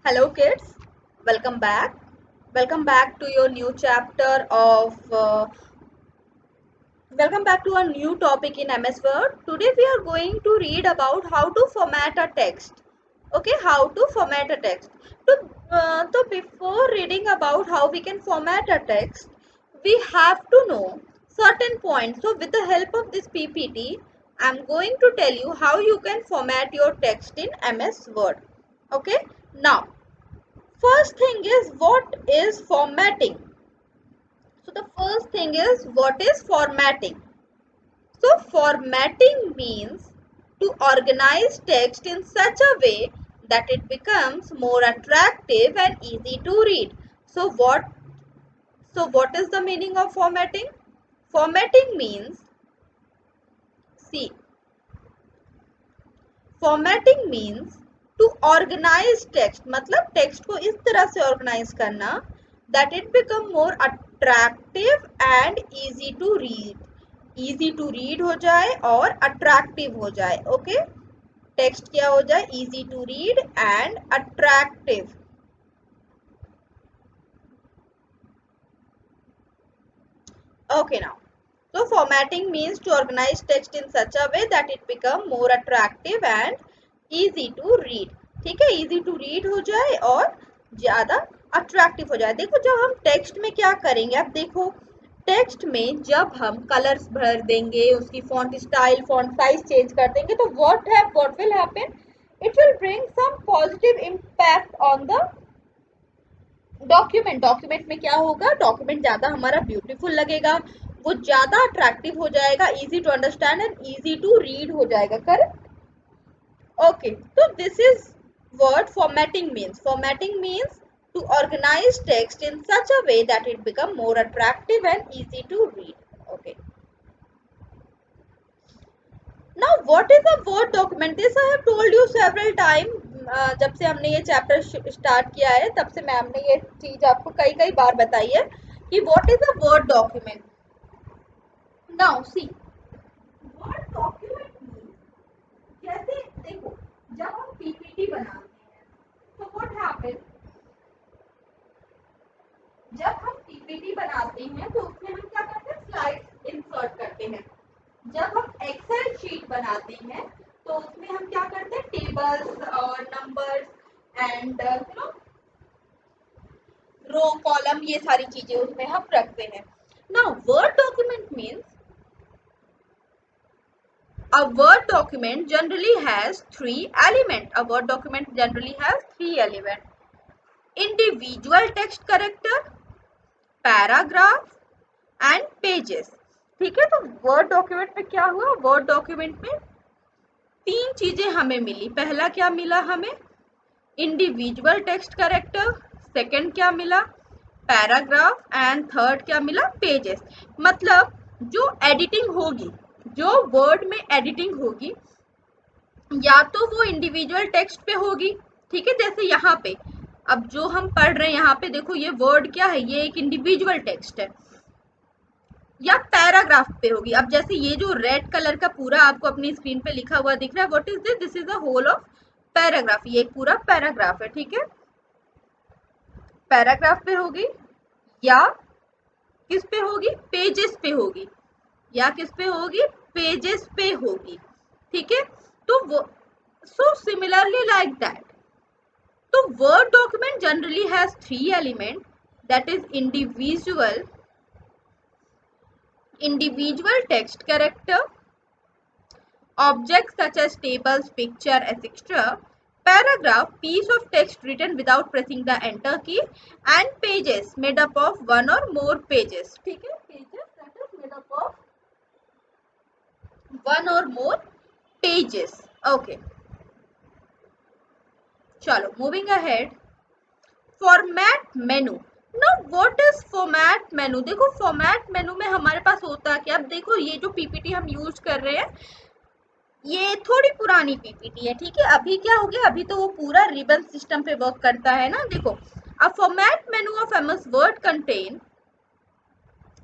Hello kids, welcome back. Welcome back to your new chapter welcome back to a new topic in MS Word. Today we are going to read about how to format a text. Okay, how to format a text. So before reading about how we can format a text, we have to know certain points. So with the help of this PPT, I am going to tell you how you can format your text in MS Word. Okay, now first thing is what is formatting. So the first thing is what is formatting. So formatting means to organize text in such a way that it becomes more attractive and easy to read. So what is the meaning of formatting? Formatting means, see, formatting means to organize text, मतलब text को इस तरह से organize करना that it become more attractive and easy to read हो जाए और attractive हो जाए. ओके, टेक्स्ट क्या हो जाए? Easy to read and attractive. Okay, now so formatting means to organize text in such a way that it become more attractive and easy to read. ठीक है, easy to read हो जाए और ज्यादा attractive हो जाए. देखो जब हम टेक्स्ट में क्या करेंगे, अब देखो टेक्स्ट में जब हम कलर्स भर देंगे, उसकी font style font size change कर देंगे, तो what will happen? It will bring some positive impact on the document में क्या होगा? डॉक्यूमेंट ज्यादा हमारा ब्यूटीफुल लगेगा, वो ज्यादा अट्रैक्टिव हो जाएगा, easy to understand and easy to read हो जाएगा. करेक्ट? ओके, तो this is what formatting means to organize text in such a way that it become more attractive and easy to read. Okay, now what is a word document? This I have told you several time. जब से हमने ये chapter start किया है तब से ma'am ने ये चीज आपको कई कई बार बताई है कि what is a word document. Now see, word document means, जैसे देखो जब हम पीपीटी बनाते हैं तो व्हाट हैपन, जब हम पीपीटी बनाते हैं तो उसमें हम क्या करते हैं? स्लाइड्स इंसर्ट करते हैं. जब हम एक्सेल शीट बनाते हैं तो उसमें हम क्या करते हैं? टेबल्स और नंबर्स एंड रो कॉलम, ये सारी चीजें उसमें हम रखते हैं. Now word document means a word document generally has three elements. A word document generally has three elements: individual text character, paragraph and pages. ठीक है, तो वर्ड डॉक्यूमेंट में क्या हुआ? वर्ड डॉक्यूमेंट में तीन चीजें हमें मिली. पहला क्या मिला हमें? Individual text character. सेकंड क्या मिला? पैराग्राफ. एंड थर्ड क्या मिला? पेजेस. मतलब जो एडिटिंग होगी, जो वर्ड में एडिटिंग होगी, या तो वो इंडिविजुअल टेक्स्ट पे होगी. ठीक है, जैसे यहाँ पे अब जो हम पढ़ रहे हैं, यहाँ पे देखो ये वर्ड क्या है? ये एक इंडिविजुअल टेक्स्ट है. या पैराग्राफ पे होगी. अब जैसे ये जो रेड कलर का पूरा आपको अपनी स्क्रीन पे लिखा हुआ दिख रहा है, what is this? This is the whole of paragraph. ये एक पूरा पैराग्राफ है. ठीक है, पैराग्राफ पे होगी या किस पे होगी? पेजेस पे होगी. या किस पे होगी? पेजेस पे होगी. ठीक है, तो वो सो सिमिलरली लाइक दैट. तो word document generally has three element, that is individual text character, objects such as tables, picture, etc., paragraph, piece of text written without pressing the enter key, and pages made up of one or more pages. ठीक है, pages that is made up of one or more pages. Okay, चलो moving ahead. Format menu. Now what is format मेनू? देखो format मेनू में हमारे पास होता है कि अब देखो ये जो पीपीटी हम यूज कर रहे हैं ये थोड़ी पुरानी पीपीटी है. ठीक है, अभी क्या हो गया? अभी तो वो पूरा रिबन सिस्टम पे वर्क करता है ना. देखो, अ format menu of MS word contain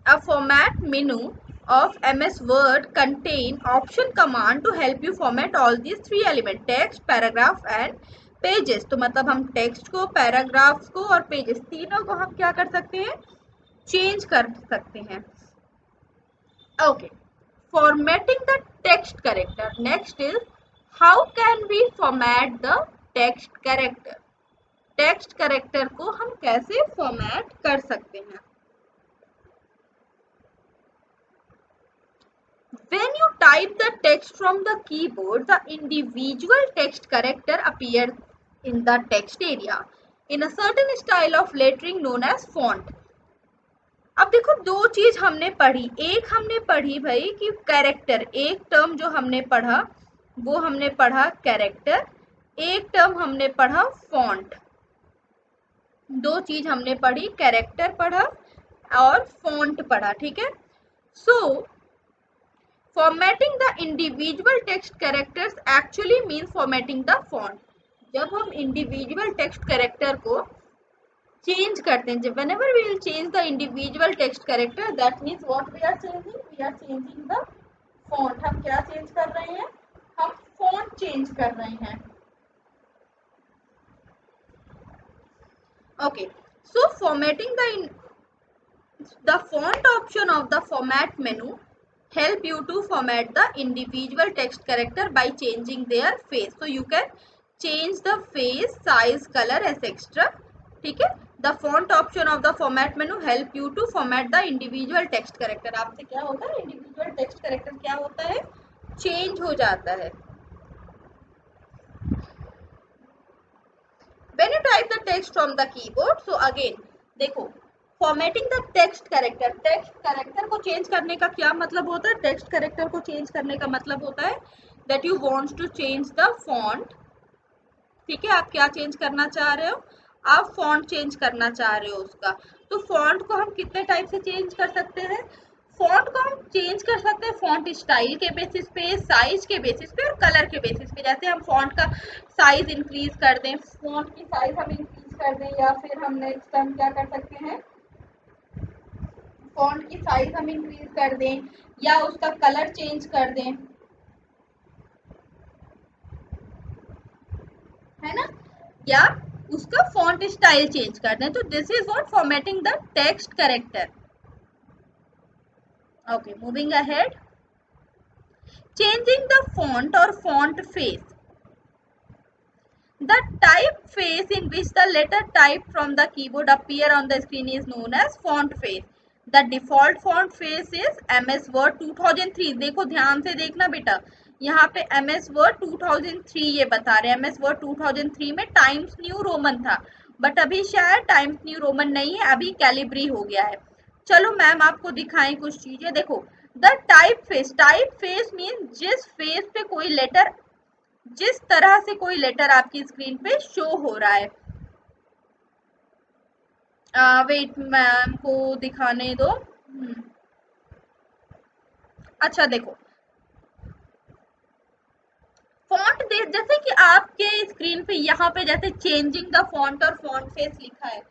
a format menu of MS Word contain option command to help you format all these three elements: text, paragraph and pages तो मतलब हम टेक्स्ट को, paragraphs को और पेजेस तीनों को हम क्या कर सकते हैं, चेंज कर सकते हैं। Okay, formatting the text character. Next is how can we format the text character. Text character को हम कैसे फॉर्मेट कर सकते हैं। When you type the text from the keyboard, the individual text character appears in the text area in a certain style of lettering known as font. अब देखो दो चीज हमने पढ़ी, एक हमने पढ़ी भाई कि कैरेक्टर, एक टर्म जो हमने पढ़ा वो हमने पढ़ा कैरेक्टर, एक टर्म हमने पढ़ा फॉन्ट। दो चीज हमने पढ़ी, कैरेक्टर पढ़ा और फॉन्ट पढ़ा, ठीक है। So formatting the individual text characters actually mean formatting the font. जब हम इंडिविजुअल टेक्स्ट कैरेक्टर को चेंज करते हैं, whenever we will change the individual text character, that means what we are changing, we are changing the font। हम क्या change कर रहे हैं, हम font चेंज कर रहे हैं। okay, so formatting the font option of the format menu help you to format the individual text character by changing their face, so you can change the face, size, color etc, ठीक है। The font option of the format menu help you to format the individual text character. आपसे क्या होता है, individual text character क्या होता है, change हो जाता है। When you type the text from the keyboard, so again देखो formatting the text character, text character को चेंज करने का क्या मतलब होता है, टेक्स्ट कैरेक्टर को चेंज करने का मतलब होता है that you wants to change the font, ठीक है। आप क्या चेंज करना चाह रहे हो, आप फॉन्ट चेंज करना चाह रहे हो उसका। तो फॉन्ट को हम कितने टाइप से चेंज कर सकते हैं, फॉन्ट को हम चेंज कर सकते हैं फॉन्ट स्टाइल के बेसिस पे, साइज के बेसिस पे और कलर के बेसिस पे। जैसे हम फॉन्ट का साइज इंक्रीज कर दें, फॉन्ट की साइज हम इंक्रीज कर दें, या फिर हम नेक्स्ट टाइम क्या कर सकते हैं, फॉन्ट की साइज हम इंक्रीज कर दें या उसका कलर चेंज कर दें, है ना, या उसका फॉन्ट स्टाइल चेंज कर दें। तो this is what formatting the text character. Okay, moving ahead, changing the font or font face. The typeface in which the letter typed from the keyboard appear on the screen is known as font face. The default font face is MS Word 2003। देखो ध्यान से देखना बेटा, यहाँ पे MS Word 2003 ये बता रहे हैं। MS Word 2003 में टाइम्स न्यू रोमन था, बट अभी शायद टाइम्स न्यू रोमन नहीं है, अभी कैलिब्री हो गया है। चलो मैम आपको दिखाएं कुछ चीजें। देखो द टाइपफेस, टाइपफेस मीन जिस फेस पे कोई लेटर, जिस तरह से कोई लेटर आपकी स्क्रीन पे शो हो रहा है। वेट मैम को दिखाने दो। अच्छा देखो फॉन्ट दे, जैसे कि आपके स्क्रीन पे यहाँ पे जैसे चेंजिंग द फॉन्ट और फॉन्ट फेस लिखा है,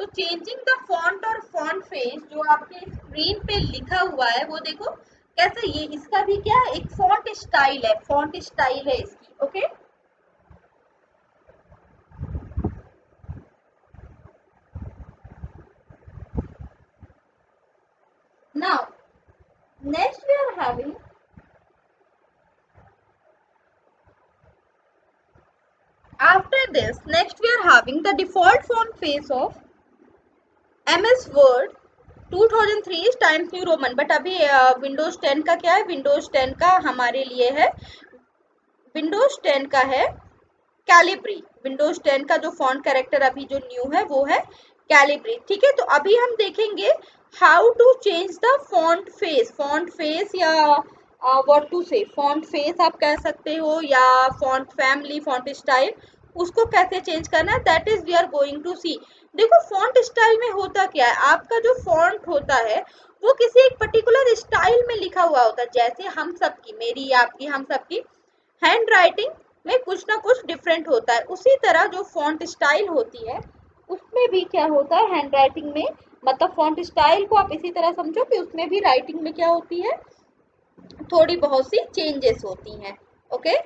तो चेंजिंग द फॉन्ट और फॉन्ट फेस जो आपके स्क्रीन पे लिखा हुआ है वो देखो कैसे, ये इसका भी क्या है, एक फॉन्ट स्टाइल है, फॉन्ट स्टाइल है इसकी। Okay now next we are having, after this next we are having the default font face of MS Word 2003 is times New Roman. But अभी विंडोज 10 का क्या है, विंडोज 10 का हमारे लिए है, विंडोज 10 का है कैलिब्री। विंडोज 10 का जो फॉन्ट कैरेक्टर अभी जो न्यू है वो है कैलिब्री, ठीक है। तो अभी हम देखेंगे how to change the font face, font face या what to say, font face आप कह सकते हो या फॉन्ट फैमिली, फॉन्ट स्टाइल, उसको कैसे चेंज करना है, that is we are going to see. देखो फॉन्ट स्टाइल में होता क्या है, आपका जो फॉन्ट होता है वो किसी एक पर्टिकुलर स्टाइल में लिखा हुआ होता है। जैसे हम सबकी, मेरी आपकी, हम सबकी हैंड राइटिंग में कुछ ना कुछ डिफरेंट होता है, उसी तरह जो फॉन्ट स्टाइल होती है उसमें भी क्या होता है, हैंड राइटिंग में, मतलब फॉन्ट स्टाइल को आप इसी तरह समझो कि उसमें भी राइटिंग में क्या होती है, थोड़ी बहुत सी चेंजेस होती हैं। Okay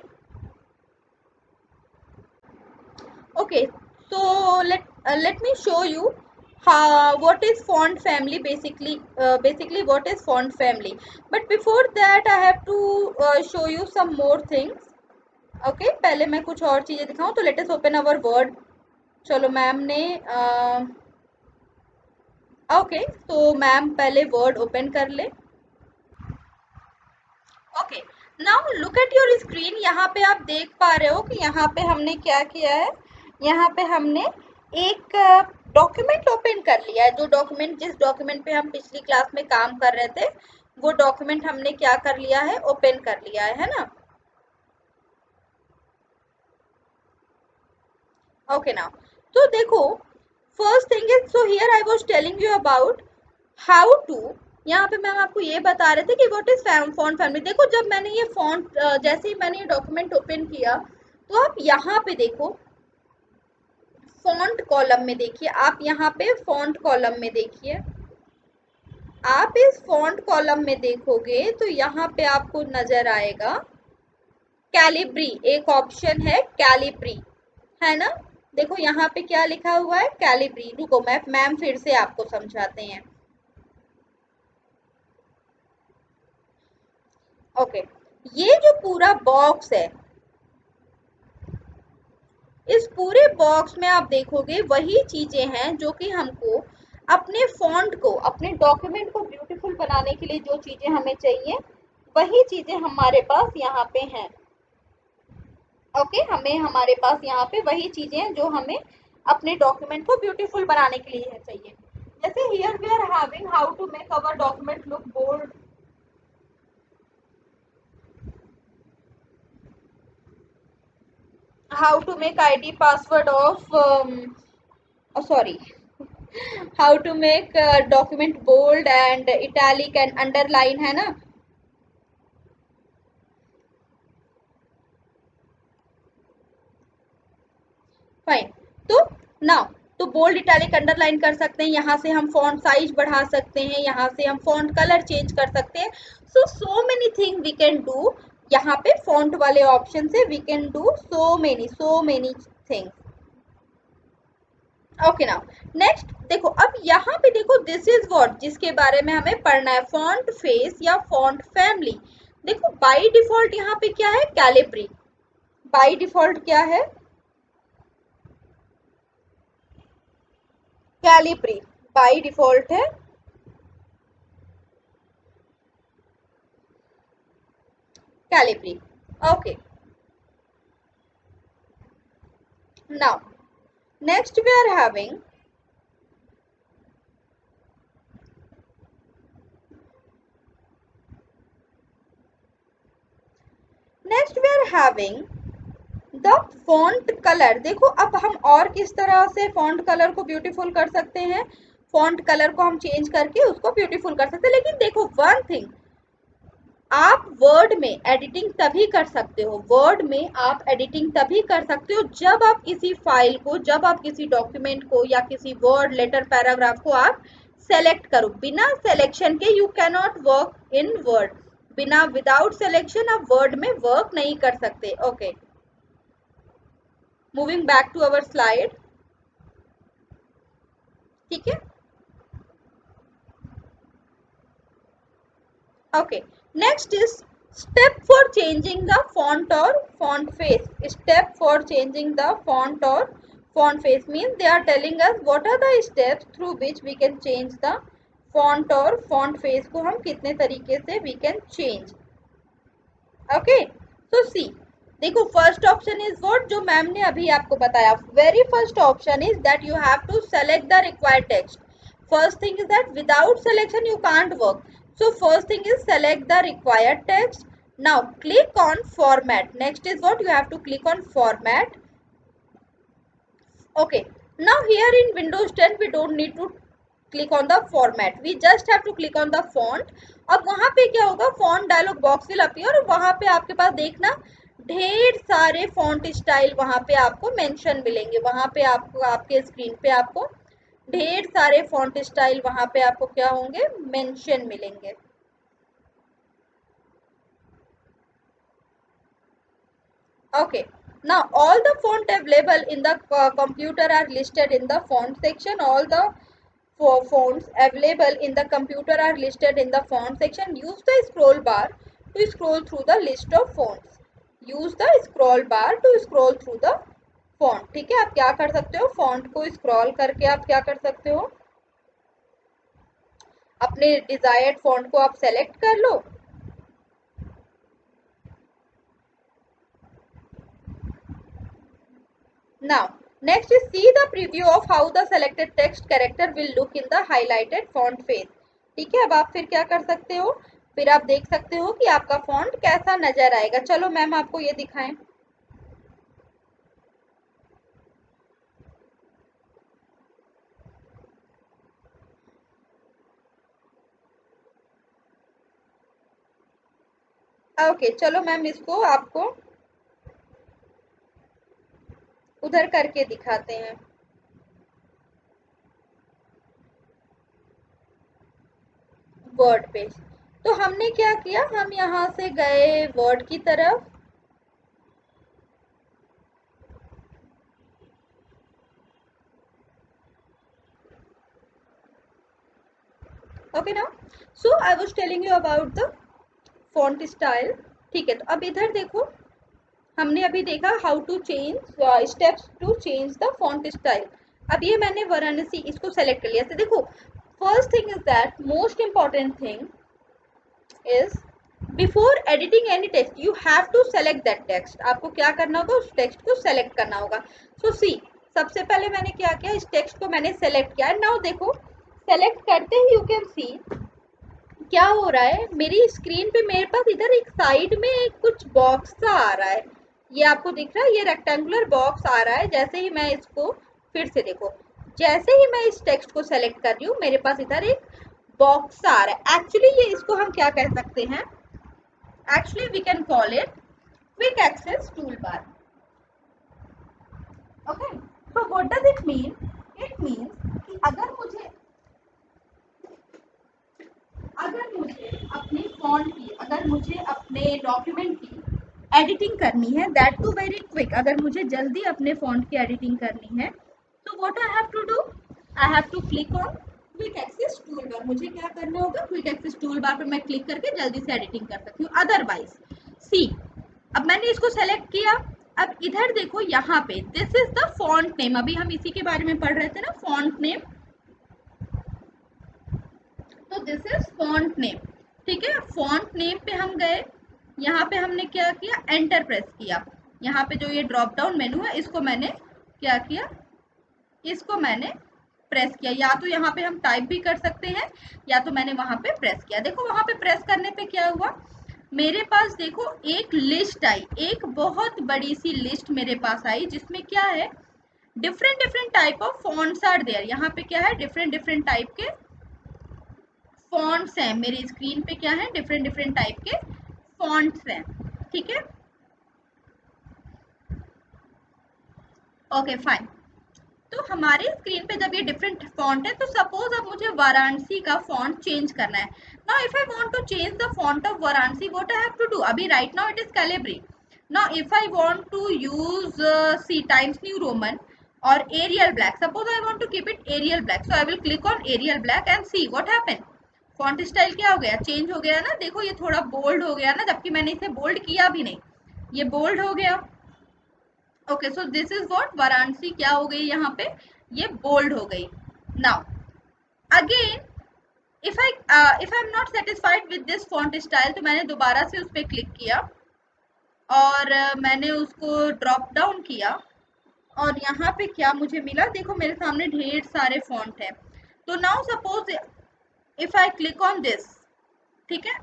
Okay, so let me show you how what is font family basically. Basically, what is font family? But before that, I have to show you some more things. Okay, पहले मैं कुछ और चीजें दिखाऊं तो let us open our word. चलो ma'am ने okay, तो मैम पहले वर्ड ओपन कर ले. Okay, now look at your screen. यहाँ पे आप देख पा रहे हो कि यहाँ पे हमने क्या किया है. यहाँ पे हमने एक डॉक्यूमेंट ओपन कर लिया है. जो डॉक्यूमेंट जिस डॉक्यूमेंट पे हम पिछली क्लास में काम कर रहे थे वो डॉक्यूमेंट हमने क्या कर लिया है, ओपन कर लिया है ना. ओके नाउ, तो देखो first thing is, so here I was telling you about how to. यहाँ पे मैम आपको ये बता रहे थे कि व्हाट इज फॉन्ट फैमिली. देखो जब मैंने ये फॉन्ट जैसे ही मैंने ये डॉक्यूमेंट ओपन किया तो आप यहाँ पे देखो फॉन्ट कॉलम में देखिए. आप यहाँ पे फॉन्ट कॉलम में देखिए. आप इस फॉन्ट कॉलम में देखोगे तो यहाँ पे आपको नजर आएगा कैलिब्री. एक ऑप्शन है कैलिब्री, है ना. देखो यहाँ पे क्या लिखा हुआ है, कैलिब्री. रुको मैम फिर से आपको समझाते हैं. ओके, ये जो पूरा बॉक्स है, इस पूरे बॉक्स में आप देखोगे वही चीजें हैं जो कि हमको अपने फॉन्ट को, अपने डॉक्यूमेंट को ब्यूटीफुल बनाने के लिए जो चीजें हमें चाहिए वही चीजें हमारे पास यहाँ पे हैं. ओके, हमें हमारे पास यहाँ पे वही चीजें हैं जो हमें अपने डॉक्यूमेंट को ब्यूटीफुल बनाने के लिए चाहिए. जैसे here we are having how to make our document look bold. How to make ID password of sorry, how to make document bold and italic and underline, है ना. फाइन, तो नाउ तो बोल्ड इटैलिक अंडरलाइन कर सकते हैं. यहाँ से हम फॉन्ट साइज बढ़ा सकते हैं, यहाँ से हम फॉन्ट कलर चेंज कर सकते हैं. So many thing we can do. यहाँ पे फॉन्ट वाले ऑप्शन से we can do so many things. Okay now next देखो, अब यहाँ पे देखो दिस इज व्हाट, जिसके बारे में हमें पढ़ना है, फॉन्ट फेस या फॉन्ट फैमिली. देखो बाय डिफॉल्ट यहाँ पे क्या है, कैलिब्री. बाय डिफॉल्ट क्या है, कैलिब्री. बाय डिफॉल्ट है Calibri. Okay, now next we are having next we are having the font colour. देखो अब हम और किस तरह से फॉन्ट कलर को ब्यूटीफुल कर सकते हैं. फॉन्ट कलर को हम चेंज करके उसको ब्यूटीफुल कर सकते हैं. लेकिन देखो वन थिंग, आप वर्ड में एडिटिंग तभी कर सकते हो, वर्ड में आप एडिटिंग तभी कर सकते हो जब आप किसी फाइल को, जब आप किसी डॉक्यूमेंट को या किसी वर्ड लेटर पैराग्राफ को आप सेलेक्ट करो. बिना सिलेक्शन के you can not work in Word. बिना विदाउट सिलेक्शन आप वर्ड में वर्क नहीं कर सकते. Okay, moving back to our slide. ठीक है. Okay, next is step for changing the font or font face. Step for changing the font or font face means they are telling us what are the steps through which we can change the font or font face को हम कितने तरीके से we can change. Okay, so see, देखो first option is what, जो ma'am ने अभी आपको बताया. Very first option is that you have to select the required text. First thing is that without selection you can't work. So first thing is select the required text. Now click on format. Next is what, you have to click on format. Okay. Now here in Windows 10 we don't need to click on the format. We just have to click on the font. अब वहां पे क्या होगा, font dialog box will appear और वहां पे आपके पास देखना ढेर सारे फॉन्ट स्टाइल वहां पे आपको मेंशन मिलेंगे. वहां पे आपको आपके स्क्रीन पे आपको ढेर सारे फॉन्ट स्टाइल वहां पे आपको क्या होंगे, मेंशन मिलेंगे. Okay, Now all the font available in the computer are listed in the font section. All the fonts available in the computer are listed in the font section. Use the scroll bar to scroll through the list of fonts. Use the scroll bar to scroll through the font. ठीक है, आप क्या कर सकते हो, font को scroll करके आप क्या कर सकते हो, अपने डिजायर्ड फॉन्ट को आप सेलेक्ट कर लो. Now, next is see the preview of how the selected text character will look in the highlighted font face. ठीक है, अब आप फिर क्या कर सकते हो, फिर आप देख सकते हो कि आपका फॉन्ट कैसा नजर आएगा. चलो मैम आपको ये दिखाएं. ओके चलो मैम इसको आपको उधर करके दिखाते हैं. वर्ड पे तो हमने क्या किया, हम यहाँ से गए वर्ड की तरफ. ओके ना, so I was telling you about the font style. ठीक है, तो अब इधर देखो, हमने अभी देखा how to change steps to change the font style. अब ये मैंने वाराणसी इसको सेलेक्ट कर लिया. तो देखो, first thing is that most important thing is before editing any text you have to select that text. आपको क्या करना होगा, उस टेक्स्ट को सेलेक्ट करना होगा. सो सी, सबसे पहले मैंने क्या किया, इस टेक्स्ट को मैंने सेलेक्ट किया. नाउ देखो, सेलेक्ट करते ही यू कैन सी क्या हो रहा है, मेरी स्क्रीन पे मेरे पास इधर एक साइड में कुछ बॉक्स सा आ रहा है. ये आपको दिख रहा है, ये रेक्टेंगुलर बॉक्स आ रहा है. जैसे ही मैं इसको फिर से देखो, जैसे ही मैं इस टेक्स्ट को सेलेक्ट कर रही हूँ, मेरे पास इधर एक बॉक्स आ रहा है. एक्चुअली ये इसको हम क्या कह सकते हैं, actually we can call it quick access tool bar. Okay, तो what does it mean, it means कि अपने फॉन्ट की, अगर मुझे अपने डॉक्यूमेंट की एडिटिंग करनी है, दैट टू वेरी क्विक, अगर मुझे जल्दी अपने फॉन्ट की एडिटिंग करनी है, तो what I have to do, I have to click on quick access tool bar. मुझे क्या करना होगा, क्विक एक्सेस टूल बार पर मैं क्लिक करके जल्दी से एडिटिंग कर सकती हूँ. अदरवाइज सी, अब मैंने इसको सेलेक्ट किया. अब इधर देखो, यहाँ पे this is the font name, अभी हम इसी के बारे में पढ़ रहे थे ना, फॉन्ट नेम. तो दिस इज फॉन्ट नेम. ठीक है, फॉन्ट नेम पे हम गए, यहाँ पे हमने क्या किया, एंटर प्रेस किया. यहाँ पे जो ये ड्रॉप डाउन मेनू है, इसको मैंने क्या किया, इसको मैंने प्रेस किया. या तो यहाँ पे हम टाइप भी कर सकते हैं, या तो मैंने वहां पे प्रेस किया. देखो वहां पे प्रेस करने पे क्या हुआ, मेरे पास देखो एक लिस्ट आई, एक बहुत बड़ी सी लिस्ट मेरे पास आई, जिसमें क्या है, different different type of fonts are there. यहाँ पे क्या है, डिफरेंट डिफरेंट टाइप के फॉन्ट्स हैं. मेरी स्क्रीन पे क्या है, डिफरेंट डिफरेंट टाइप के फॉन्ट्स हैं. ठीक है, ओके फाइन. तो हमारे स्क्रीन पे जब ये डिफरेंट फॉन्ट है, तो सपोज अब मुझे वाराणसी का फॉन्ट चेंज करना है. Now if I want to change the font of Varanasi, what I have to do, अभी right now it is Calibri. Now if I want to use see Times New Roman or Arial Black, suppose I want to keep it Arial Black, so I will click on Arial Black and see what happen, font style क्या हो गया, change हो गया ना. देखो ये थोड़ा bold हो गया ना, जबकि मैंने इसे बोल्ड किया भी नहीं, ये बोल्ड हो गया. Okay, so this is what, Varanasi क्या हो गई, यहाँ पे ये बोल्ड हो गई. Now again if I am not satisfied with this font style, तो मैंने दोबारा से उस पर क्लिक किया और मैंने उसको ड्रॉप डाउन किया, और यहाँ पे क्या मुझे मिला, देखो मेरे सामने ढेर सारे फॉन्ट हैं. तो now suppose if I click on this, ठीक है,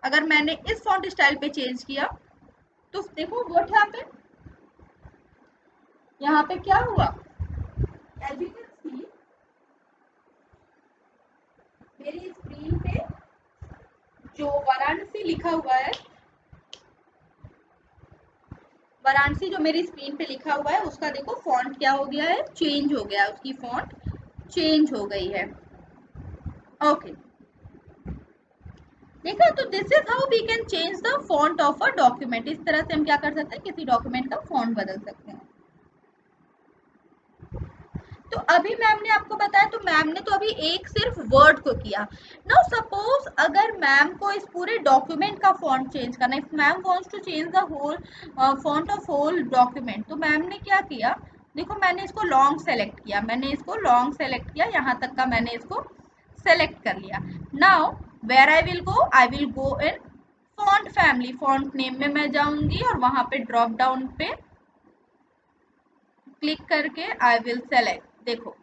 अगर मैंने इस फॉन्ट स्टाइल पे चेंज किया, तो देखो व्हाट हैपेंड, यहाँ पे क्या हुआ, एज यू कैन सी मेरी स्क्रीन पे जो वाराणसी लिखा हुआ है, वाराणसी जो मेरी स्क्रीन पे लिखा हुआ है, उसका देखो फॉन्ट क्या हो गया है, चेंज हो गया, उसकी फॉन्ट चेंज हो गई है. ओके, देखा, तो this is how we can change the font of a document. इस तरह से हम क्या कर सकते हैं, किसी डॉक्यूमेंट का फॉन्ट बदल सकते हैं। तो अभी मैम ने आपको बताया, तो मैम ने तो अभी एक सिर्फ वर्ड को किया। नाउ सपोज अगर मैम को इस पूरे डॉक्यूमेंट का फॉन्ट चेंज करना है, if ma'am wants to change the whole font of whole document, तो मैम ने क्या किया, देखो मैंने इसको लॉन्ग सेलेक्ट किया, यहाँ तक का मैंने इसको सेलेक्ट कर लिया। Now where I will go in font family, font name में मैं जाऊंगी और वहां पे ड्रॉप डाउन पे क्लिक करके आई विल सेलेक्ट। देखो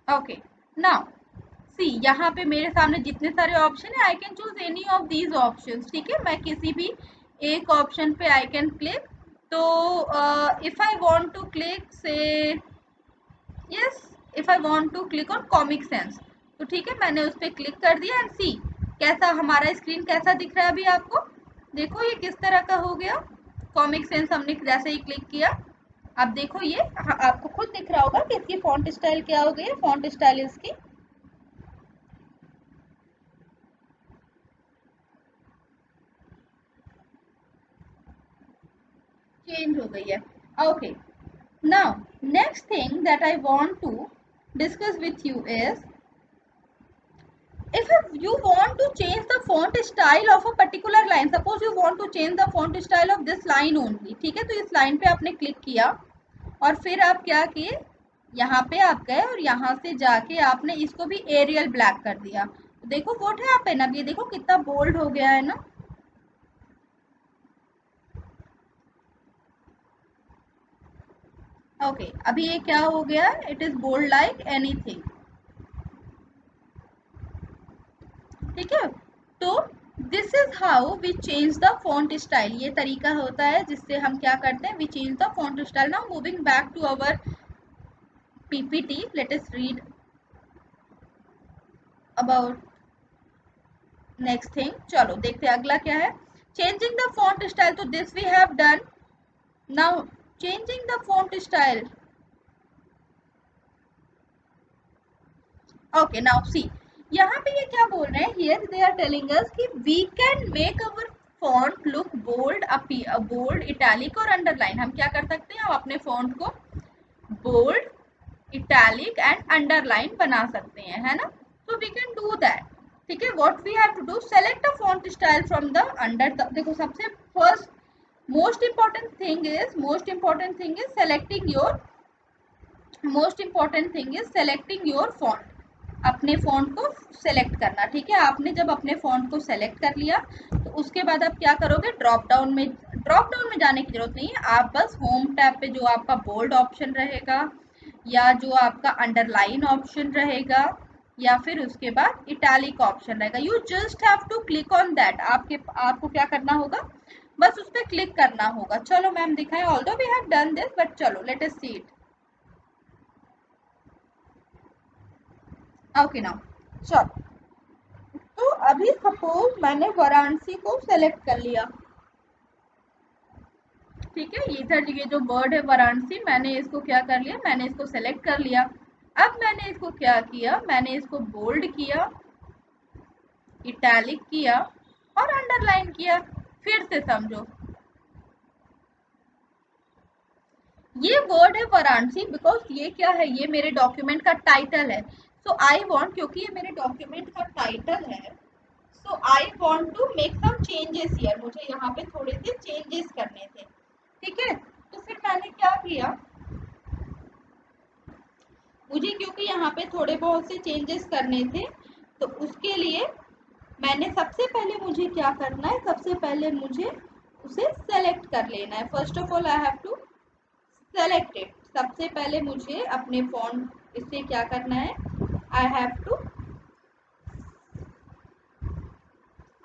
ओके, नाउ सी यहाँ पे मेरे सामने जितने सारे ऑप्शन है, I can choose any of these options. ठीक है, मैं किसी भी एक ऑप्शन पे आई कैन क्लिक। तो if I want to click say, yes, if I want to click on Comic Sans, तो ठीक है मैंने उस पर क्लिक कर दिया एंड सी कैसा हमारा स्क्रीन कैसा दिख रहा है अभी आपको। देखो ये किस तरह का हो गया, कॉमिक सेंस हमने जैसे ही क्लिक किया, अब देखो ये आपको खुद दिख रहा होगा कि इसकी फॉन्ट स्टाइल क्या हो गई है, फॉन्ट स्टाइल इसकी चेंज हो गई है। Okay, now next thing that I want to discuss with you is, if you want to change the font style of a particular line, suppose you want to change the font style of this line only, ठीक है, तो इस line पे आपने click किया और फिर आप क्या किए, यहाँ पे आप गए और यहाँ से जाके आपने इसको भी एरियल ब्लैक कर दिया। देखो व्हाट हैपेन, अब ये देखो कितना बोल्ड हो गया है ना। ओके अभी ये क्या हो गया, it is bold like anything. ठीक है, तो this is how we change the font style, ये तरीका होता है जिससे हम क्या करते हैं, we change the font style. Now moving back to our PPT, let us read about next thing. चलो देखते हैं अगला क्या है, चेंजिंग द फॉन्ट स्टाइल, तो this we have done. Now changing the font style, okay now see यहाँ पे ये क्या बोल रहे हैं, here they are telling us कि we can make our font look bold, bold, italic और अंडरलाइन। हम क्या कर सकते हैं, हम अपने फॉन्ट को बोल्ड, इटैलिक एंड अंडरलाइन बना सकते हैं, है ना। तो वी कैन डू दैट। ठीक है, what we have to do, select a font style from the under the, देखो सबसे first most important thing is selecting your, most important thing is selecting your font, अपने font को select करना। ठीक है, आपने जब अपने फॉन्ट को सेलेक्ट कर लिया तो उसके बाद आप क्या करोगे, ड्रॉप डाउन में जाने की जरूरत नहीं है, आप बस होम टैब पे जो आपका बोल्ड ऑप्शन रहेगा या जो आपका अंडरलाइन ऑप्शन रहेगा या फिर उसके बाद इटैलिक ऑप्शन रहेगा, you just have to click on that. आपको क्या करना होगा, बस उस पर क्लिक करना होगा। चलो मैम दिखाएं, although we have done this but चलो let us see it. Okay now चलो, तो अभी सपोज मैंने वाराणसी को सेलेक्ट कर लिया। ठीक है, इधर ये जो वर्ड है वाराणसी, मैंने इसको क्या कर लिया, मैंने इसको सेलेक्ट कर लिया। अब मैंने इसको क्या किया, मैंने इसको बोल्ड किया, इटैलिक किया और अंडरलाइन किया। फिर से समझो, ये वर्ड है वाराणसी बिकॉज ये क्या है, ये मेरे डॉक्यूमेंट का टाइटल है। सो आई वॉन्ट, क्योंकि ये मेरे डॉक्यूमेंट का टाइटल है, so I want to make some changes here, मुझे यहाँ पे थोड़े से चेंजेस करने थे। ठीक है, तो फिर मैंने क्या किया, मुझे क्योंकि यहाँ पे थोड़े बहुत से चेंजेस करने थे, तो उसके लिए मैंने सबसे पहले मुझे क्या करना है, सबसे पहले मुझे उसे सेलेक्ट कर लेना है। First of all I have to select it, सबसे पहले मुझे अपने फॉन्ट इससे क्या करना है, I have to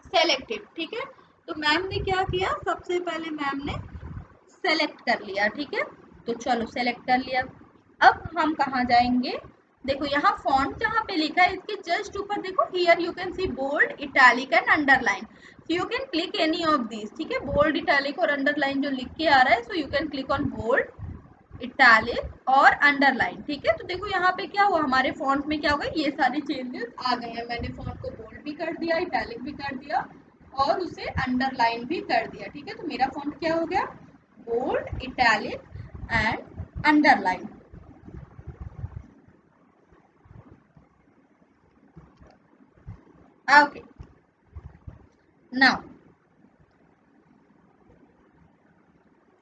select it. ठीक है, तो मैम ने क्या किया, सबसे पहले मैम ने सेलेक्ट कर लिया। ठीक है, तो चलो सेलेक्ट कर लिया। अब हम कहाँ जाएंगे, देखो यहाँ फॉन्ट जहाँ पे लिखा है इसके जस्ट ऊपर देखो, here you can see bold, italic and underline, so you can click any of these. ठीक है, बोल्ड, इटैलिक और अंडरलाइन जो लिख के आ रहा है, so you can click on bold, italic और अंडरलाइन। ठीक है, तो देखो यहाँ पे क्या हुआ, हमारे फॉन्ट में क्या हो गया, ये सारे चेंजेस आ गए हैं। मैंने फॉन्ट को बोल्ड भी कर दिया, इटैलिक भी कर दिया और उसे अंडरलाइन भी कर दिया। ठीक है, तो मेरा फॉन्ट क्या हो गया, bold, italic and underline. Okay, now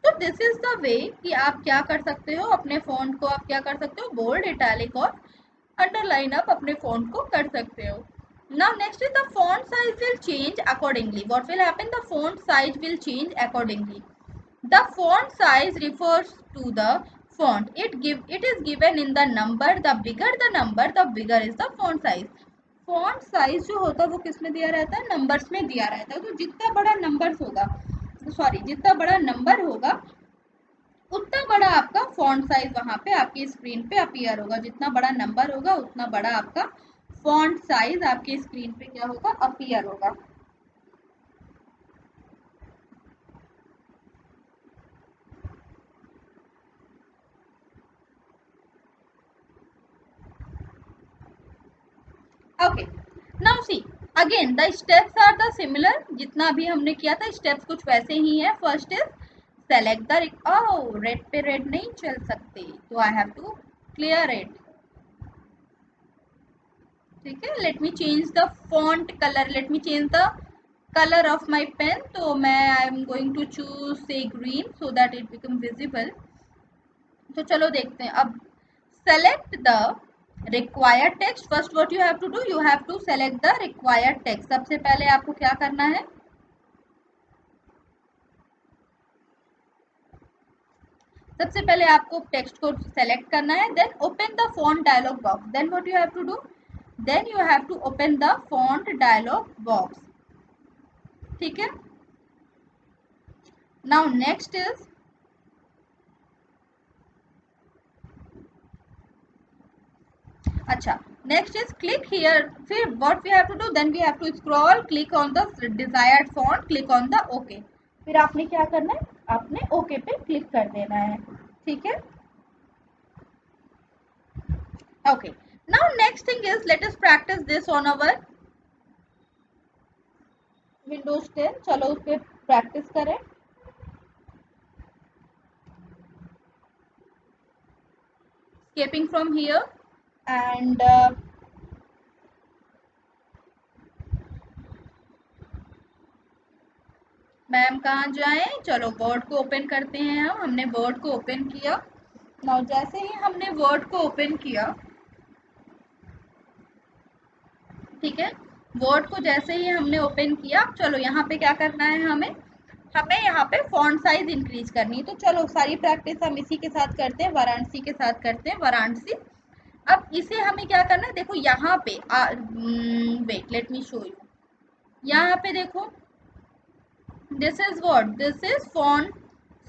तो दिस इज द वे कि आप क्या कर सकते हो, अपने फॉन्ट को आप क्या कर सकते हो, बोल्ड, इटैलिक और अंडरलाइन आप अपने फॉन्ट को कर सकते हो। Now next is the font size will change accordingly. What will happen, the font size will change accordingly. The font size refers to the font. It is given in the number. The bigger the number, the bigger is the font size. Font size जो होता है वो किस में दिया रहता है, numbers में दिया रहता है। तो जितना बड़ा नंबर्स होगा, सॉरी जितना बड़ा नंबर होगा उतना बड़ा आपका फॉन्ट साइज वहां पे आपकी स्क्रीन पे अपीयर होगा। जितना बड़ा नंबर होगा उतना बड़ा आपका फॉन्ट साइज आपकी स्क्रीन पे क्या होगा, अपीयर होगा। Okay, now see again the steps are the similar. जितना भी हमने किया था स्टेप्स कुछ वैसे ही है। First is select the, oh red पे रेड नहीं चल सकते, तो I have to clear it. ठीक है, let me change the font colour, let me change the colour of my pen. तो मैं I am going to choose say green so that it become visible. तो चलो देखते हैं अब। Select the required text. First what you have to do, you have to select the required text. सबसे पहले आपको क्या करना है, सबसे पहले आपको टेक्स्ट को सेलेक्ट करना है। Then open the font dialog box. Then what you have to do, then you have to open the font dialog box. ठीक है, नाउ नेक्स्ट इज, अच्छा नेक्स्ट इज क्लिक हियर। फिर what we have to do, then we have to scroll, click on the desired font, click on the okay. फिर आपने क्या करना है, आपने ओके पे क्लिक कर देना है। ठीक है, okay, now next thing is let us practice this on our Windows 10। चलो उस पर प्रैक्टिस करें। Escaping from here and ma'am कहाँ जाएं, चलो वर्ड को ओपन करते हैं। हमने वर्ड को ओपन किया। नाउ जैसे ही हमने वर्ड को ओपन किया, ठीक है, वर्ड को जैसे ही हमने ओपन किया, चलो यहाँ पे क्या करना है, हमें हमें यहाँ पे फॉन्ट साइज इंक्रीज करनी है। तो चलो सारी प्रैक्टिस हम इसी के साथ करते हैं, वाराणसी के साथ करते हैं, वाराणसी। अब इसे हमें क्या करना है, देखो यहाँ पे wait let me show you. यहाँ पे देखो, this is what, this is font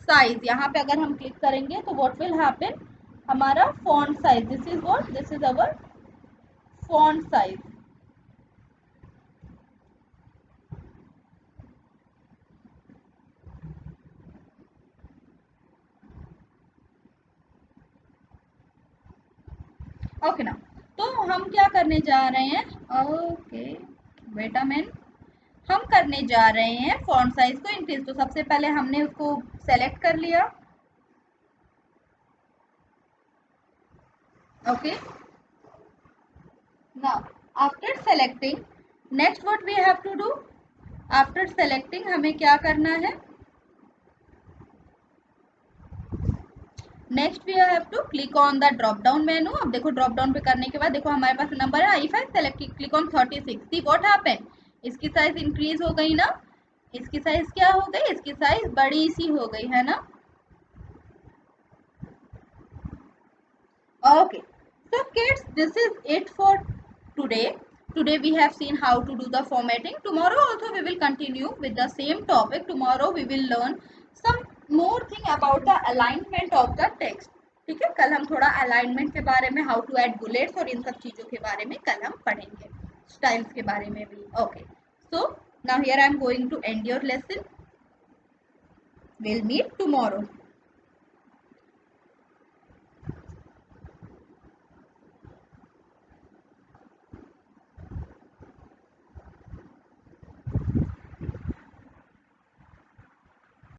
size. यहाँ पे अगर हम क्लिक करेंगे तो व्हाट विल हैपन, हमारा font size, this is what, this is our font size. Okay ना, तो हम क्या करने जा रहे हैं, ओके वेट अ मिनट, हम करने जा रहे हैं फॉन्ट साइज को इंक्रीज। तो सबसे पहले हमने उसको सेलेक्ट कर लिया। Okay, now after selecting, next what we have to do, after selecting हमें क्या करना है, next we have to click on the drop down menu. अब देखो ड्रॉप डाउन पे करने के बाद देखो हमारे पास नंबर है। If I select click on 36, C what happen, इसकी साइज इंक्रीज हो गई ना, इसकी साइज क्या हो गई, इसकी साइज बड़ी सी हो गई है ना। Okay, so kids, this is it for today. Today we have seen how to do the formatting. Tomorrow also we will continue with the same topic. Tomorrow we will learn some more thing about the alignment of the text. ठीक है, कल हम थोड़ा alignment के बारे में, how to add bullets और इन सब चीज़ों के बारे में कल हम पढ़ेंगे, स्टाइल्स के बारे में भी। Okay, so now here I am going to end your lesson. Will meet tomorrow.